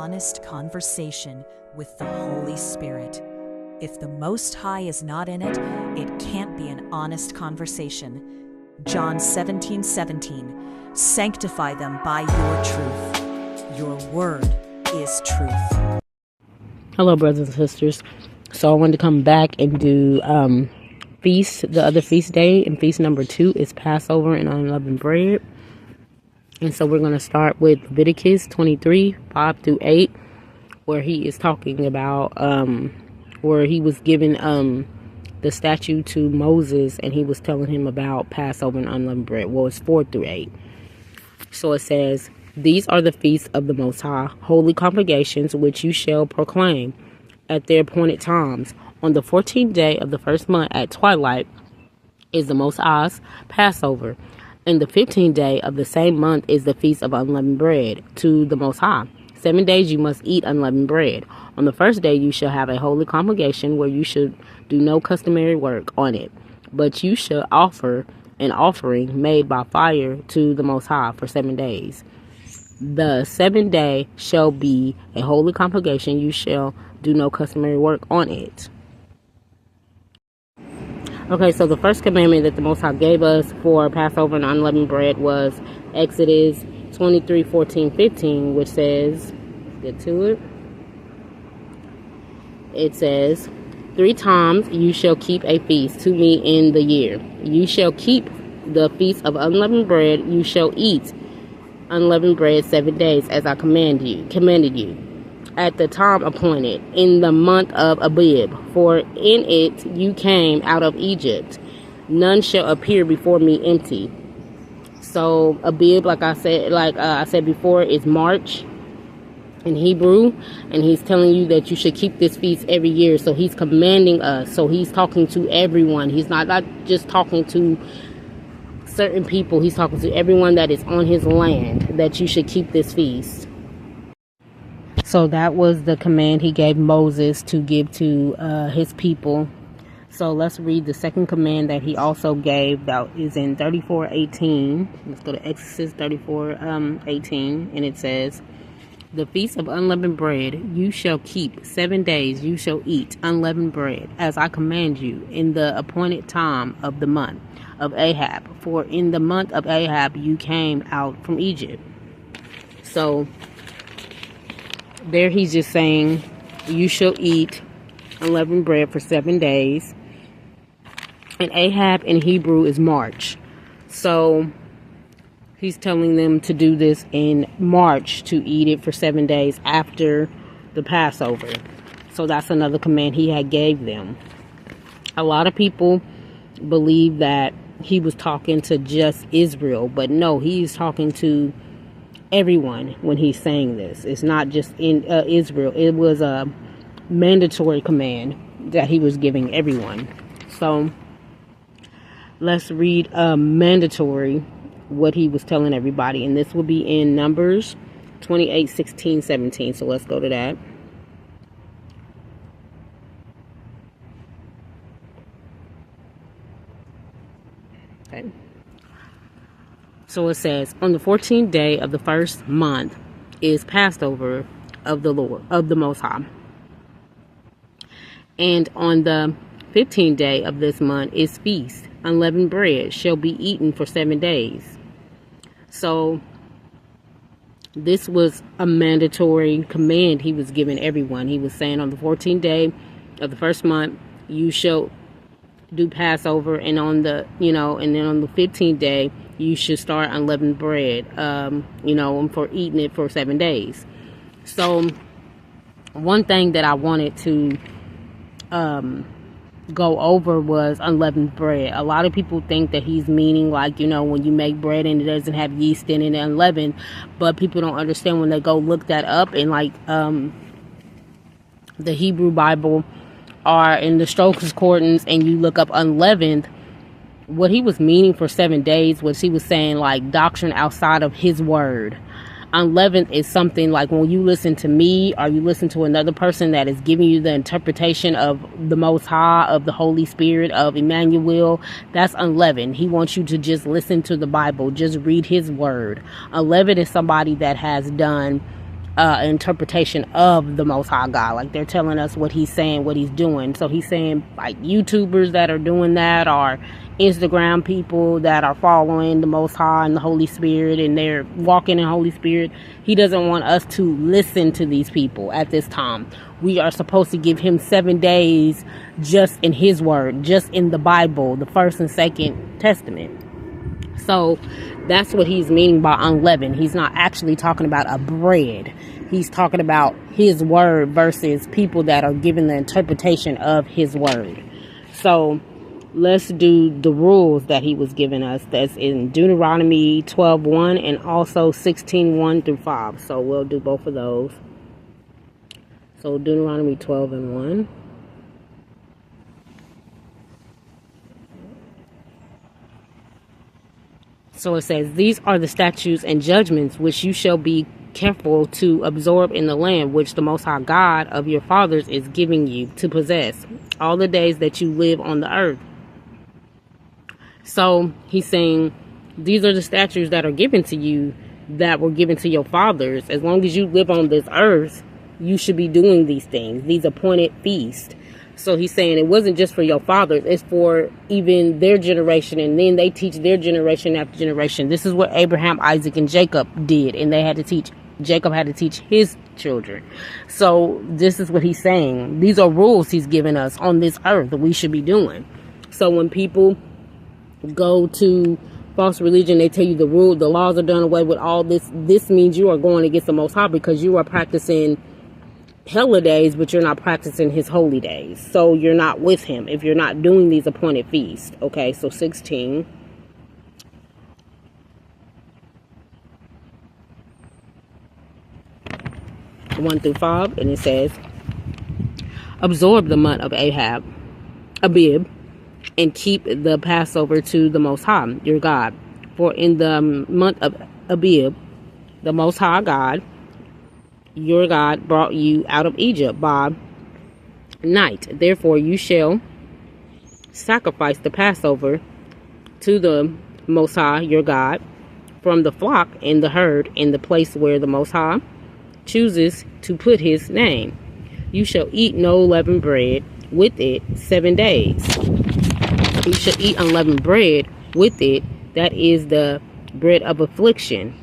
honest conversation with the Holy Spirit. If the Most High is not in it, it can't be an honest conversation. John 17:17, sanctify them by your truth. Your word is truth. Hello, brothers and sisters. So I wanted to come back and do the other feast day, and feast number 2 is Passover and Unleavened Bread. And so we're going to start with Leviticus 23, 5 through 8, where he is talking about, where he was given the statute to Moses, and he was telling him about Passover and Unleavened Bread. Well, it's 4 through 8. So it says, these are the feasts of the Most High, holy congregations, which you shall proclaim at their appointed times. On the 14th day of the first month at twilight is the Most High's Passover. And the 15th day of the same month is the feast of unleavened bread to the Most High. 7 days you must eat unleavened bread. On the first day you shall have a holy congregation where you should do no customary work on it, but you shall offer an offering made by fire to the Most High for 7 days. The 7th day shall be a holy congregation. You shall do no customary work on it. Okay, so the first commandment that the Most High gave us for Passover and unleavened bread was Exodus 23, 14, 15, which says, let's get to it. It says, 3 times you shall keep a feast to me in the year. You shall keep the feast of unleavened bread. You shall eat unleavened bread 7 days, as I commanded you, at the time appointed, in the month of Abib, for in it you came out of Egypt. None shall appear before me empty. So Abib, like I said before, is March in Hebrew, and he's telling you that you should keep this feast every year. So he's commanding us. So he's talking to everyone. He's not just talking to certain people. He's talking to everyone that is on his land, that you should keep this feast. So that was the command he gave Moses to give to his people. So let's read the second command that he also gave, that is in 34:18. Let's go to Exodus 34:18, and it says, the feast of unleavened bread you shall keep 7 days. You shall eat unleavened bread, as I command you, in the appointed time of the month of Ahab. For in the month of Ahab you came out from Egypt. So there he's just saying you shall eat unleavened bread for 7 days. And Ahab in Hebrew is March. So he's telling them to do this in March, to eat it for 7 days after the Passover. So that's another command he had gave them. A lot of people believe that he was talking to just Israel, but no, he's talking to everyone when he's saying this. It's not just in Israel. It was a mandatory command that he was giving everyone. So let's read mandatory what he was telling everybody, and this will be in Numbers 28, 16, 17. So let's go to that. Okay. So it says, on the 14th day of the first month is Passover of the Lord, of the Most High. And on the 15th day of this month is feast. Unleavened bread shall be eaten for 7 days. So this was a mandatory command he was giving everyone. He was saying on the 14th day of the first month, you shall do Passover, and on the, and then on the 15th day, you should start unleavened bread, for eating it for 7 days. So one thing that I wanted to go over was unleavened bread. A lot of people think that he's meaning when you make bread and it doesn't have yeast in it, unleavened, but people don't understand when they go look that up in the Hebrew Bible or in the Strong's Concordance, and you look up unleavened. What he was meaning for 7 days was he was saying doctrine outside of his word. Unleavened is something like when you listen to me or you listen to another person that is giving you the interpretation of the Most High, of the Holy Spirit, of Emmanuel. That's unleavened. He wants you to just listen to the Bible, just read his word. Unleavened is somebody that has done interpretation of the Most High God. Like, they're telling us what he's saying, what he's doing. So he's saying, like, YouTubers that are doing that, or Instagram people that are following the Most High and the Holy Spirit, and they're walking in Holy Spirit, he doesn't want us to listen to these people at this time. We are supposed to give him 7 days just in his word, just in the Bible, the First and Second Testament. So that's what he's meaning by unleavened. He's not actually talking about a bread. He's talking about his word versus people that are giving the interpretation of his word. So let's do the rules that he was giving us. That's in Deuteronomy 12:1 and also 16:1 through 5. So we'll do both of those. So Deuteronomy 12:1. So it says, these are the statutes and judgments which you shall be careful to absorb in the land which the Most High God of your fathers is giving you to possess all the days that you live on the earth. So he's saying these are the statutes that are given to you, that were given to your fathers. As long as you live on this earth, you should be doing these things, these appointed feasts. So he's saying it wasn't just for your fathers, it's for even their generation, and then they teach their generation after generation. This is what Abraham, Isaac, and Jacob did, and Jacob had to teach his children. So this is what he's saying. These are rules he's given us on this earth that we should be doing. So when people go to false religion, they tell you the laws are done away with, all this. This means you are going against the Most High, because you are practicing hella days, but you're not practicing his holy days. So you're not with him if you're not doing these appointed feasts. Okay, so 16. One through 5, and it says, absorb the month of Abib, and keep the Passover to the Most High, your God. For in the month of Abib, the Most High God, your God, brought you out of Egypt by night. Therefore you shall sacrifice the Passover to the Most High, your God, from the flock and the herd in the place where the Most High chooses to put his name. You shall eat no leavened bread with it 7 days. You shall eat unleavened bread with it, that is the bread of affliction.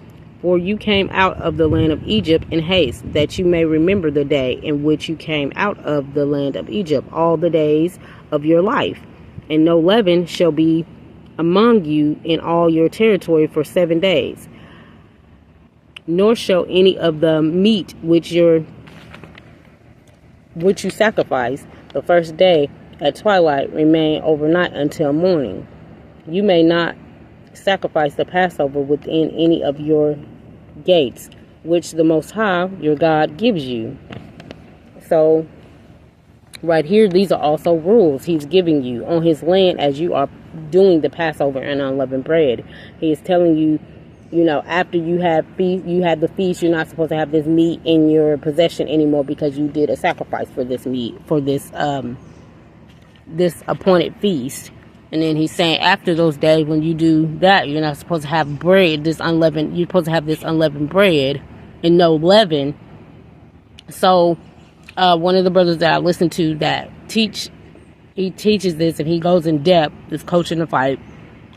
For you came out of the land of Egypt in haste, that you may remember the day in which you came out of the land of Egypt all the days of your life. And no leaven shall be among you in all your territory for 7 days. Nor shall any of the meat which you sacrifice the first day at twilight remain overnight until morning. You may not sacrifice the Passover within any of your gates, which the Most High, your God, gives you. So right here, these are also rules he's giving you on his land as you are doing the Passover and unleavened bread. He is telling you, after you have the feast, you're not supposed to have this meat in your possession anymore, because you did a sacrifice for this meat, for this appointed feast. And then he's saying after those days, when you do that, you're not supposed to have bread, you're supposed to have this unleavened bread and no leaven. So one of the brothers that I listen to that he teaches this, and he goes in depth, this Coaching the Fight.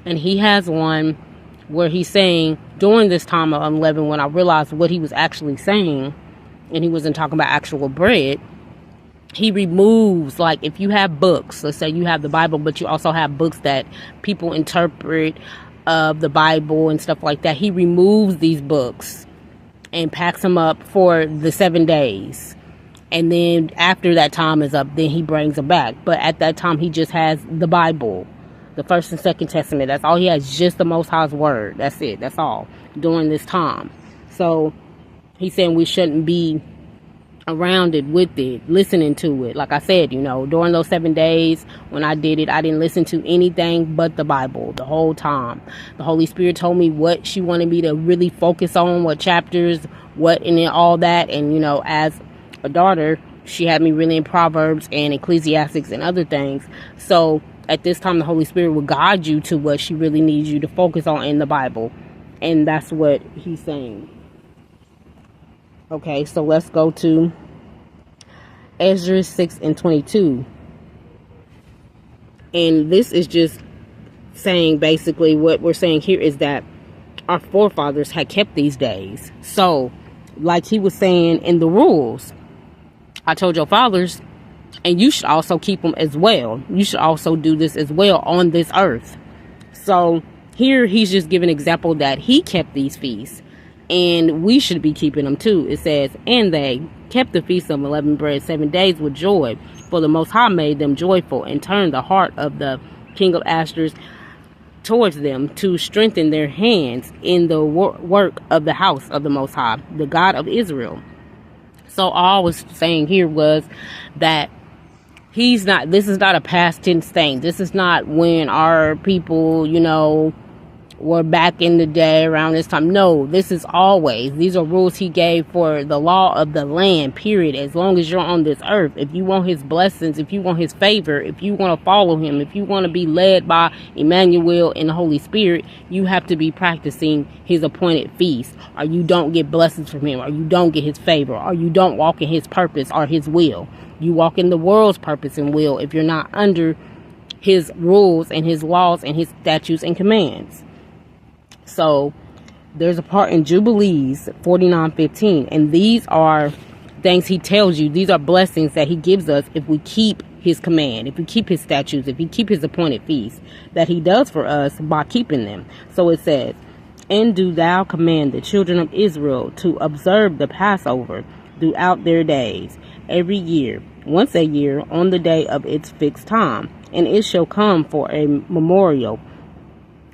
And he has one where he's saying, during this time of unleavened, when I realized what he was actually saying, and he wasn't talking about actual bread, he removes, like, if you have books, let's say you have the Bible, but you also have books that people interpret of the Bible and stuff like that. He removes these books and packs them up for the 7 days. And then after that time is up, then he brings them back. But at that time, he just has the Bible, the First and Second Testament. That's all he has, just the Most High's word. That's it. That's all during this time. So he's saying we shouldn't be around it, with it, listening to it. Like I said, during those 7 days when I did it, I didn't listen to anything but the Bible the whole time. The Holy Spirit told me what she wanted me to really focus on, what chapters, what, and then all that. And as a daughter, she had me really in Proverbs and Ecclesiastics and other things. So at this time, the Holy Spirit will guide you to what she really needs you to focus on in the Bible. And that's what he's saying. Okay, so let's go to Ezra 6 and 22. And this is just saying, basically, what we're saying here is that our forefathers had kept these days. So, like he was saying in the rules, I told your fathers, and you should also keep them as well. You should also do this as well on this earth. So, here he's just giving an example that he kept these feasts, and we should be keeping them too. It says, and they kept the feast of unleavened bread 7 days with joy, for the Most High made them joyful, and turned the heart of the king of Ashtoreth towards them, to strengthen their hands in the work of the house of the Most High, the God of Israel. So all I was saying here was that this is not a past tense thing. This is not when our people, were back in the day around this time. No, this is always. These are rules he gave for the law of the land, period. As long as you're on this earth, if you want his blessings, if you want his favor, if you want to follow him, if you want to be led by Emmanuel and the Holy Spirit, you have to be practicing his appointed feast, or you don't get blessings from him, or you don't get his favor, or you don't walk in his purpose or his will. You walk in the world's purpose and will if you're not under his rules and his laws and his statutes and commands. So there's a part in Jubilees 49:15, and these are things he tells you. These are blessings that he gives us if we keep his command, if we keep his statutes, if we keep his appointed feasts that he does for us by keeping them. So it says, and do thou command the children of Israel to observe the Passover throughout their days, every year, once a year, on the day of its fixed time, and it shall come for a memorial,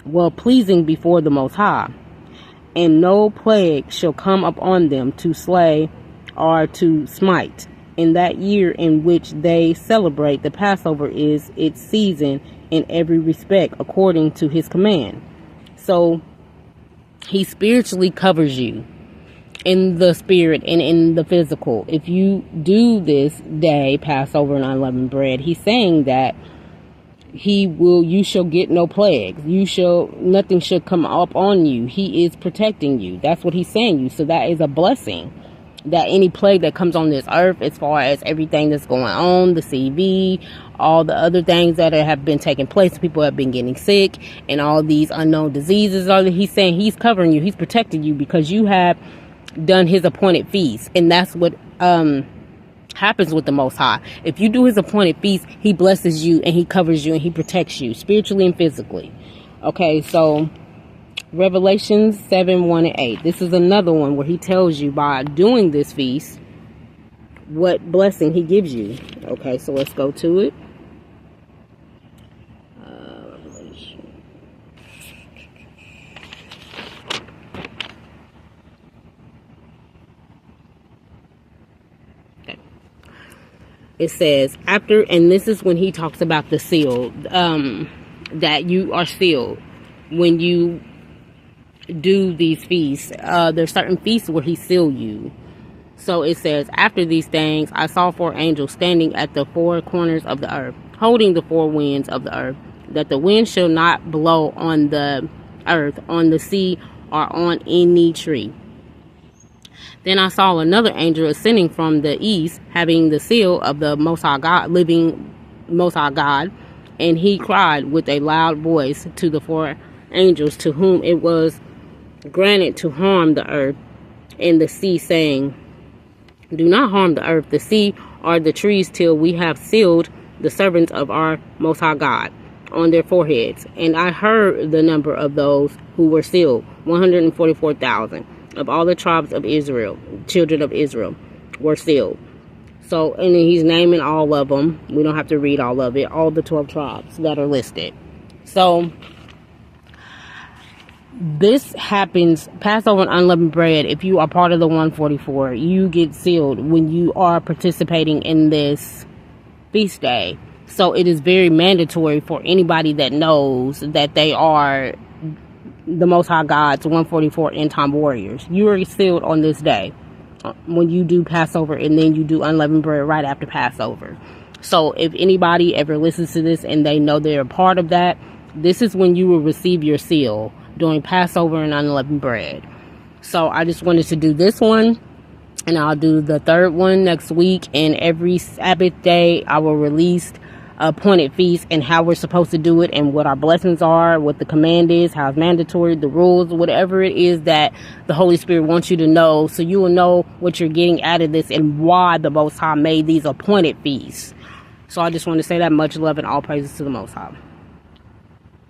well pleasing before the Most High. And no plague shall come upon them to slay or to smite. In that year in which they celebrate the Passover is its season in every respect, according to his command. So he spiritually covers you in the spirit and in the physical. If you do this day, Passover and unleavened bread, he's saying that you shall get no plagues. Nothing shall come up on you. He is protecting you. That's what he's saying you. So that is a blessing. That any plague that comes on this earth, as far as everything that's going on, the CV, all the other things that have been taking place, people have been getting sick, and all these unknown diseases, he's saying he's covering you. He's protecting you because you have done his appointed feast. And that's what, happens with the Most High. If you do his appointed feast, he blesses you and he covers you and he protects you spiritually and physically. Okay, so Revelations 7:1-8. This is another one where he tells you by doing this feast what blessing he gives you. Okay, so let's go to it. It says, and this is when he talks about the seal, that you are sealed when you do these feasts. There's certain feasts where he sealed you. So it says, after these things, I saw 4 angels standing at the 4 corners of the earth, holding the 4 winds of the earth, that the wind shall not blow on the earth, on the sea, or on any tree. Then I saw another angel ascending from the east, having the seal of the Most High God, living Most High God, and he cried with a loud voice to the 4 angels to whom it was granted to harm the earth and the sea, saying, do not harm the earth, the sea, or the trees, till we have sealed the servants of our Most High God on their foreheads. And I heard the number of those who were sealed, 144,000. Of all the tribes of Israel, children of Israel, were sealed. So, and then he's naming all of them. We don't have to read all of it. All the 12 tribes that are listed. So, this happens, Passover and unleavened bread, if you are part of the 144, you get sealed when you are participating in this feast day. So, it is very mandatory for anybody that knows that they are the Most High God's 144 end time warriors. You are sealed on this day when you do Passover, and then you do unleavened bread right after Passover. So if anybody ever listens to this and they know they're a part of that, this is when you will receive your seal during Passover and unleavened bread. So I just wanted to do this one And I'll do the third one next week. And every Sabbath day, I will release appointed feast and how we're supposed to do it and what our blessings are, what the command is, how it's mandatory, the rules, whatever it is that the Holy Spirit wants you to know, so you will know what you're getting out of this and why the Most High made these appointed feasts. So I just want to say that. Much love and all praises to the Most High.